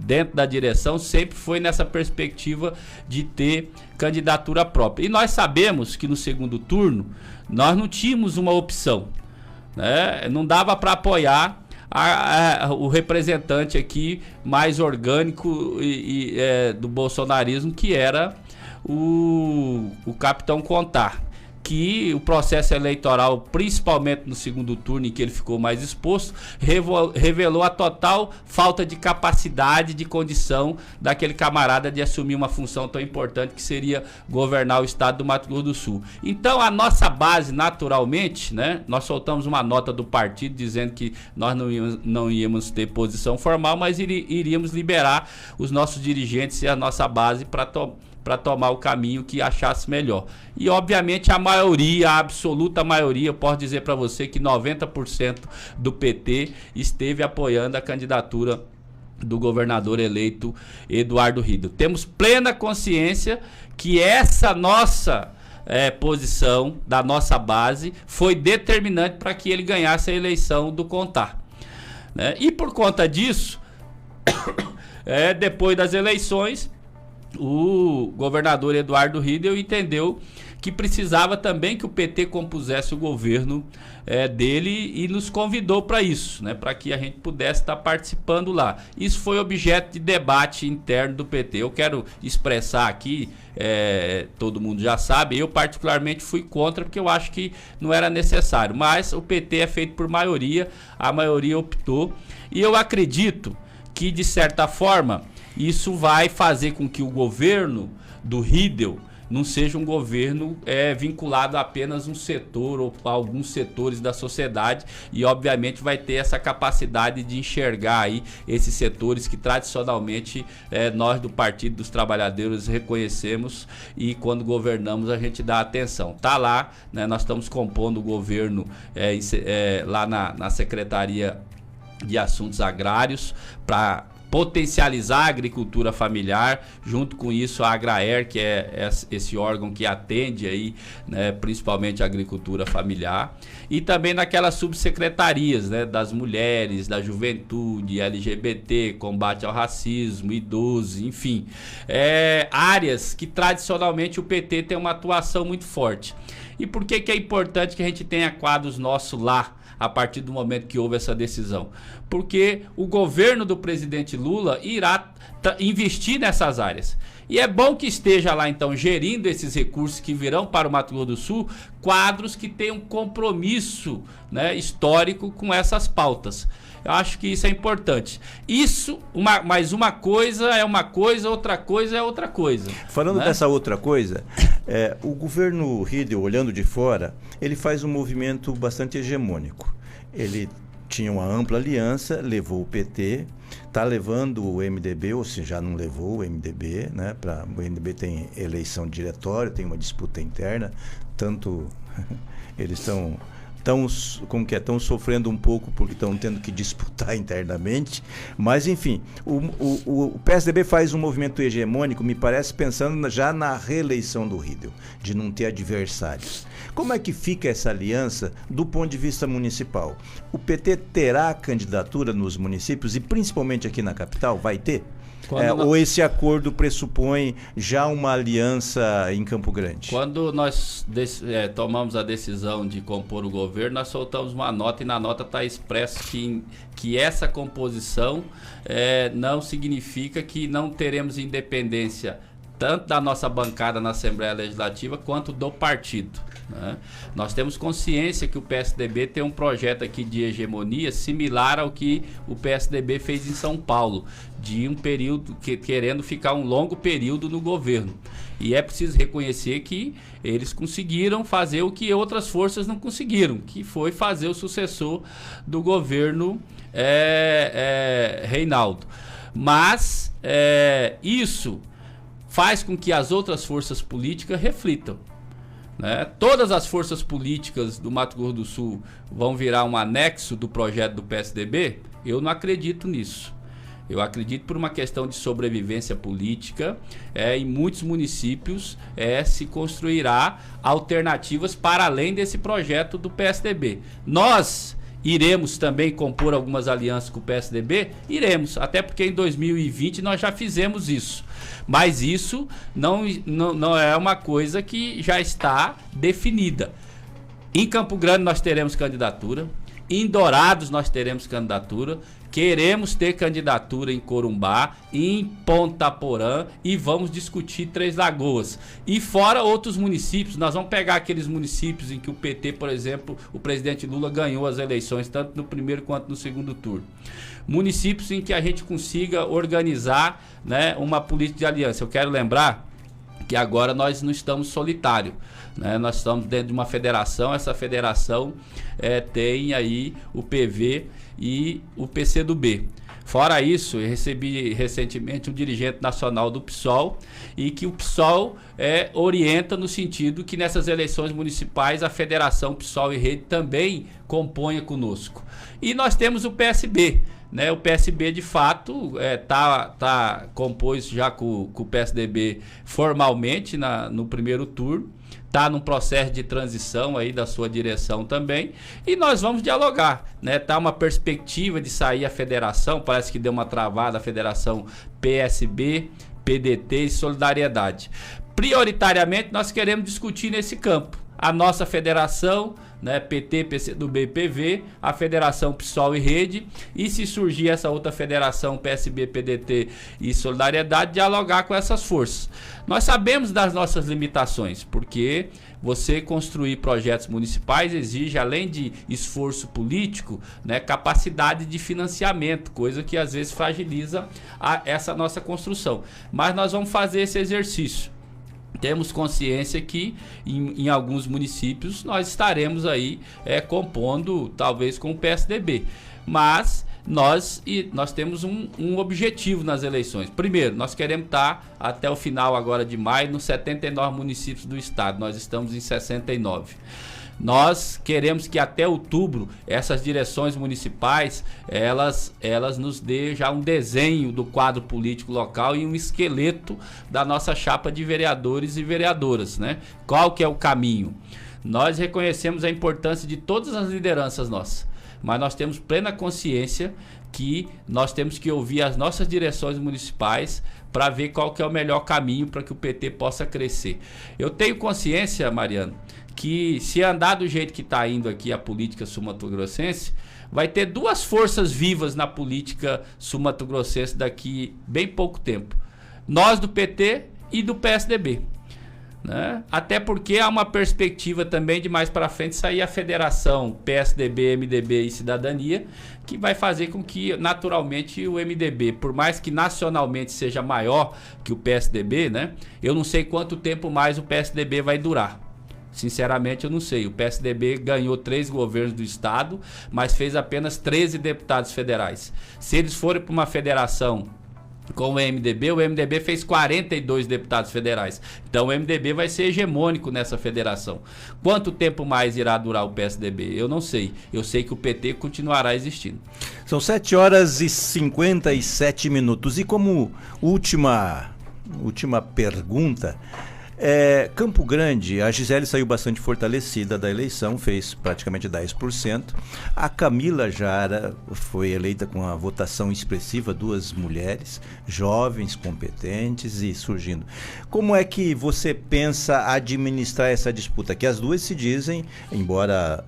dentro da direção sempre foi nessa perspectiva de ter candidatura própria. E nós sabemos que no segundo turno nós não tínhamos uma opção, né? Não dava para apoiar o representante aqui mais orgânico do bolsonarismo, que era o capitão Contar. Que o processo eleitoral, principalmente no segundo turno, em que ele ficou mais exposto, revelou a total falta de capacidade, de condição daquele camarada de assumir uma função tão importante que seria governar o estado do Mato Grosso do Sul. Então a nossa base, naturalmente, né, nós soltamos uma nota do partido dizendo que nós não íamos ter posição formal, mas iríamos liberar os nossos dirigentes e a nossa base para tomar o caminho que achasse melhor. E obviamente a maioria, a absoluta maioria, eu posso dizer para você que 90% do PT esteve apoiando a candidatura do governador eleito Eduardo Riedel. Temos plena consciência que essa nossa posição da nossa base foi determinante para que ele ganhasse a eleição do Contar, né? E por conta disso, depois das eleições, o governador Eduardo Riedel entendeu que precisava também que o PT compusesse o governo dele e nos convidou para isso, né, para que a gente pudesse estar participando lá. Isso foi objeto de debate interno do PT. Eu quero expressar aqui, todo mundo já sabe, eu particularmente fui contra porque eu acho que não era necessário, mas o PT é feito por maioria, a maioria optou, e eu acredito que de certa forma isso vai fazer com que o governo do Riedel não seja um governo vinculado a apenas um setor ou a alguns setores da sociedade, e obviamente vai ter essa capacidade de enxergar aí esses setores que tradicionalmente nós do Partido dos Trabalhadores reconhecemos, e quando governamos a gente dá atenção. Tá lá, né, nós estamos compondo o governo lá na Secretaria de Assuntos Agrários para potencializar a agricultura familiar, junto com isso a Agraer, que é esse órgão que atende aí, né, principalmente a agricultura familiar, e também naquelas subsecretarias, né, das mulheres, da juventude, LGBT, combate ao racismo, idosos, enfim, áreas que tradicionalmente o PT tem uma atuação muito forte. E por que é importante que a gente tenha quadros nossos lá, a partir do momento que houve essa decisão? Porque o governo do presidente Lula irá investir nessas áreas. E é bom que esteja lá, então, gerindo esses recursos que virão para o Mato Grosso do Sul, quadros que tenham compromisso, né, histórico com essas pautas. Eu acho que isso é importante. Isso, mas uma coisa é uma coisa, outra coisa é outra coisa. Falando né? dessa outra coisa, o governo Riedel, olhando de fora, ele faz um movimento bastante hegemônico. Ele tinha uma ampla aliança, levou o PT, está levando o MDB, ou se já não levou o MDB, né? O MDB tem eleição de diretório, tem uma disputa interna, tanto eles estão sofrendo um pouco porque estão tendo que disputar internamente, mas enfim, o PSDB faz um movimento hegemônico, me parece, pensando já na reeleição do Riedel, de não ter adversários. Como é que fica essa aliança do ponto de vista municipal? O PT terá candidatura nos municípios e principalmente aqui na capital? Vai ter? Ou esse acordo pressupõe já uma aliança em Campo Grande? Quando nós tomamos a decisão de compor o governo, nós soltamos uma nota e na nota está expresso que essa composição não significa que não teremos independência tanto da nossa bancada na Assembleia Legislativa quanto do partido. Né? Nós temos consciência que o PSDB tem um projeto aqui de hegemonia similar ao que o PSDB fez em São Paulo, de um período, querendo ficar um longo período no governo. E é preciso reconhecer que eles conseguiram fazer o que outras forças não conseguiram, que foi fazer o sucessor do governo Reinaldo. Mas isso faz com que as outras forças políticas reflitam. Né? Todas as forças políticas do Mato Grosso do Sul vão virar um anexo do projeto do PSDB? Eu não acredito nisso. Eu acredito por uma questão de sobrevivência política, em muitos municípios se construirá alternativas para além desse projeto do PSDB. Nós iremos também compor algumas alianças com o PSDB? Iremos, até porque em 2020 nós já fizemos isso. Mas isso não é uma coisa que já está definida. Em Campo Grande nós teremos candidatura, em Dourados nós teremos candidatura, queremos ter candidatura em Corumbá, em Ponta Porã e vamos discutir Três Lagoas. E fora outros municípios, nós vamos pegar aqueles municípios em que o PT, por exemplo, o presidente Lula ganhou as eleições, tanto no primeiro quanto no segundo turno. Municípios em que a gente consiga organizar, né, uma política de aliança. Eu quero lembrar que agora nós não estamos solitários, né? Nós estamos dentro de uma federação, essa federação tem aí o PV e o PCdoB. Fora isso, eu recebi recentemente um dirigente nacional do PSOL e que o PSOL orienta no sentido que nessas eleições municipais a Federação PSOL e Rede também componha conosco. E nós temos o PSB. Né, o PSB de fato compôs já com o PSDB formalmente no primeiro turno, está num processo de transição aí da sua direção também, e nós vamos dialogar, né? Tá uma perspectiva de sair a federação, parece que deu uma travada a federação PSB, PDT e Solidariedade. Prioritariamente nós queremos discutir nesse campo a nossa federação, né, PT, PCdoB e PV, a federação PSOL e Rede, e se surgir essa outra federação PSB, PDT e Solidariedade, dialogar com essas forças. Nós sabemos das nossas limitações, porque você construir projetos municipais exige, além de esforço político, né, capacidade de financiamento, coisa que às vezes fragiliza essa nossa construção. Mas nós vamos fazer esse exercício. Temos consciência que em alguns municípios nós estaremos aí compondo, talvez com o PSDB. Mas nós temos um objetivo nas eleições. Primeiro, nós queremos estar até o final agora de maio nos 79 municípios do estado. Nós estamos em 69. Nós queremos que até outubro essas direções municipais elas nos dê já um desenho do quadro político local e um esqueleto da nossa chapa de vereadores e vereadoras, né? Qual que é o caminho? Nós reconhecemos a importância de todas as lideranças nossas, mas nós temos plena consciência que nós temos que ouvir as nossas direções municipais para ver qual que é o melhor caminho para que o PT possa crescer. Eu tenho consciência, Mariano, que se andar do jeito que está indo aqui a política sul-mato-grossense, vai ter duas forças vivas na política sul-mato-grossense daqui bem pouco tempo. Nós do PT e do PSDB. Né? Até porque há uma perspectiva também de mais para frente sair a federação PSDB, MDB e Cidadania, que vai fazer com que naturalmente o MDB, por mais que nacionalmente seja maior que o PSDB, né? Eu não sei quanto tempo mais o PSDB vai durar. Sinceramente eu não sei. O PSDB ganhou 3 governos do estado, mas fez apenas 13 deputados federais. Se eles forem para uma federação com o MDB fez 42 deputados federais. Então o MDB vai ser hegemônico nessa federação. Quanto tempo mais irá durar o PSDB? Eu não sei. Eu sei que o PT continuará existindo. São 7h57. E como última pergunta, Campo Grande, a Gisele saiu bastante fortalecida da eleição, fez praticamente 10%. A Camila Jara foi eleita com a votação expressiva, 2 mulheres, jovens, competentes e surgindo. Como é que você pensa administrar essa disputa? Que as duas se dizem, embora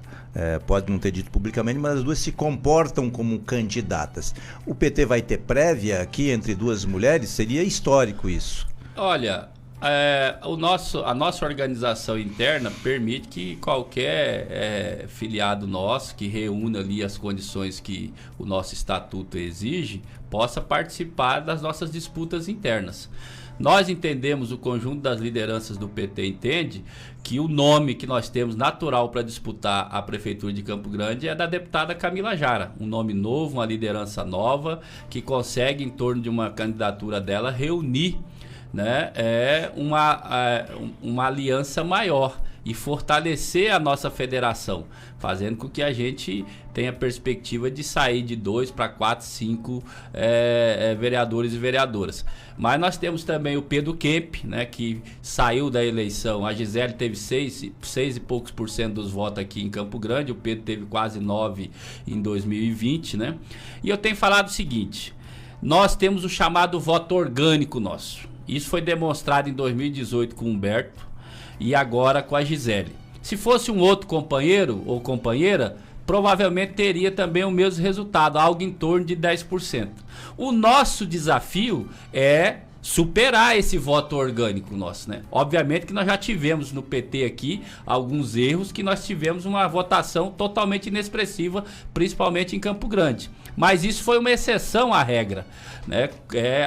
pode não ter dito publicamente, mas as duas se comportam como candidatas. O PT vai ter prévia aqui entre 2 mulheres? Seria histórico isso. Olha... a nossa organização interna permite que qualquer filiado nosso que reúna ali as condições que o nosso estatuto exige, possa participar das nossas disputas internas. Nós entendemos, o conjunto das lideranças do PT entende, que o nome que nós temos natural para disputar a Prefeitura de Campo Grande é da deputada Camila Jara. Um nome novo, uma liderança nova, que consegue, em torno de uma candidatura dela, reunir, né, uma aliança maior e fortalecer a nossa federação, fazendo com que a gente tenha perspectiva de sair de 2 para 4, 5 vereadores e vereadoras. Mas nós temos também o Pedro Kemp, né, que saiu da eleição. A Gisele teve 6 e poucos % dos votos aqui em Campo Grande, o Pedro teve quase 9 em 2020, né? E eu tenho falado o seguinte: nós temos o chamado voto orgânico nosso. Isso foi demonstrado em 2018 com o Humberto e agora com a Gisele. Se fosse um outro companheiro ou companheira, provavelmente teria também o mesmo resultado, algo em torno de 10%. O nosso desafio é superar esse voto orgânico nosso, né? Obviamente que nós já tivemos no PT aqui alguns erros, que nós tivemos uma votação totalmente inexpressiva, principalmente em Campo Grande. Mas isso foi uma exceção à regra, né?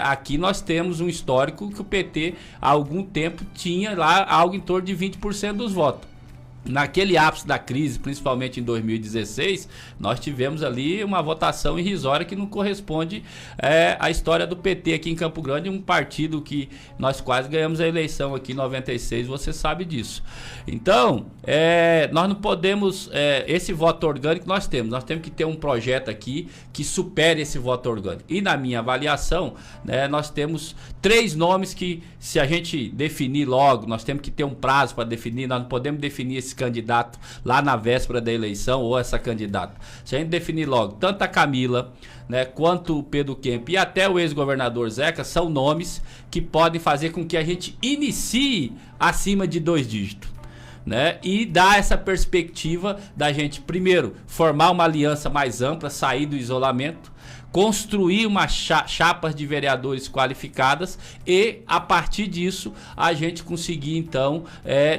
Aqui nós temos um histórico que o PT há algum tempo tinha lá algo em torno de 20% dos votos. Naquele ápice da crise, principalmente em 2016, nós tivemos ali uma votação irrisória que não corresponde à história do PT aqui em Campo Grande, um partido que nós quase ganhamos a eleição aqui em 96, você sabe disso. Então, nós não podemos, esse voto orgânico nós temos que ter um projeto aqui que supere esse voto orgânico. E na minha avaliação, né, nós temos 3 nomes que, se a gente definir logo, nós temos que ter um prazo para definir, nós não podemos definir esse candidato lá na véspera da eleição ou essa candidata. Se a gente definir logo, tanto a Camila, né, quanto o Pedro Kemp e até o ex-governador Zeca, são nomes que podem fazer com que a gente inicie acima de 2 dígitos. Né? E dar essa perspectiva da gente, primeiro, formar uma aliança mais ampla, sair do isolamento, construir uma chapas de vereadores qualificadas e, a partir disso, a gente conseguir, então,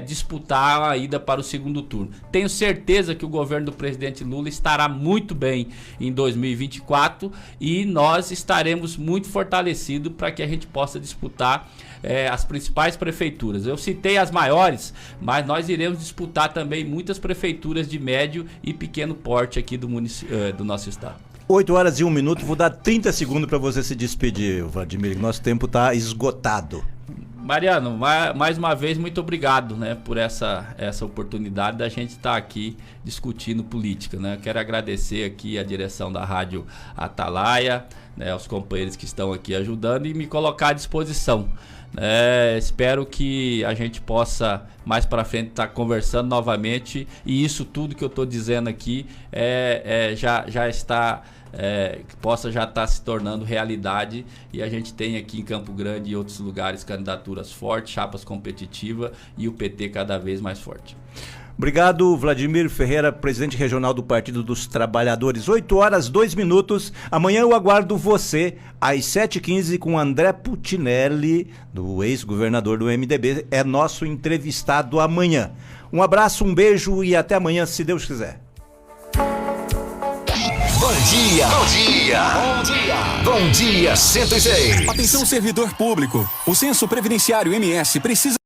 disputar a ida para o segundo turno. Tenho certeza que o governo do presidente Lula estará muito bem em 2024 e nós estaremos muito fortalecidos para que a gente possa disputar as principais prefeituras. Eu citei as maiores, mas nós iremos disputar também muitas prefeituras de médio e pequeno porte aqui do nosso estado. 8h01, vou dar 30 segundos para você se despedir, Vladimir. Nosso tempo está esgotado. Mariano, mais uma vez, muito obrigado, né, por essa oportunidade da gente estar aqui discutindo política, né? Quero agradecer aqui a direção da Rádio Atalaia, né, aos companheiros que estão aqui ajudando e me colocar à disposição. Espero que a gente possa mais para frente estar conversando novamente e isso tudo que eu estou dizendo aqui já está possa já estar se tornando realidade e a gente tem aqui em Campo Grande e outros lugares candidaturas fortes, chapas competitivas e o PT cada vez mais forte. Obrigado, Vladimir Ferreira, presidente regional do Partido dos Trabalhadores. 8h02. Amanhã eu aguardo você às 7h15 com André Putinelli, do ex-governador do MDB. É nosso entrevistado amanhã. Um abraço, um beijo e até amanhã, se Deus quiser. Bom dia! Bom dia! Bom dia! Bom dia 106! Atenção, servidor público. O Censo Previdenciário MS precisa